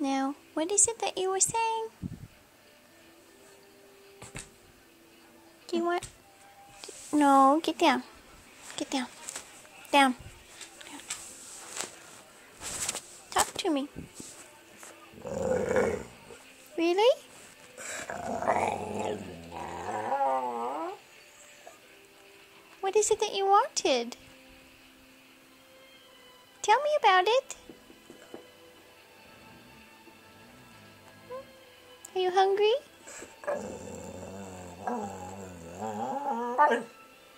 Now, what is it that you were saying? Do you want... No, get down. Get down. Down. Talk to me. Really? What is it that you wanted? Tell me about it. Are you hungry?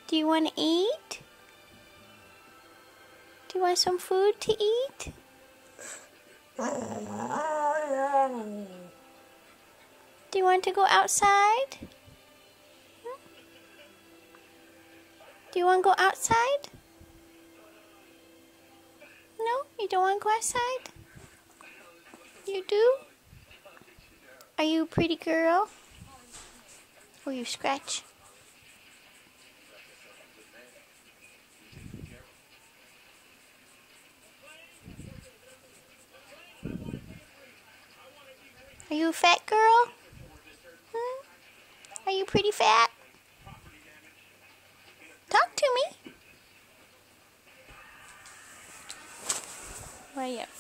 Do you want to eat? Do you want some food to eat? Do you want to go outside? Do you want to go outside? No, you don't want to go outside? You do? Are you a pretty girl? Or you scratch? Are you a fat girl? Are you pretty fat? Talk to me. Where are you?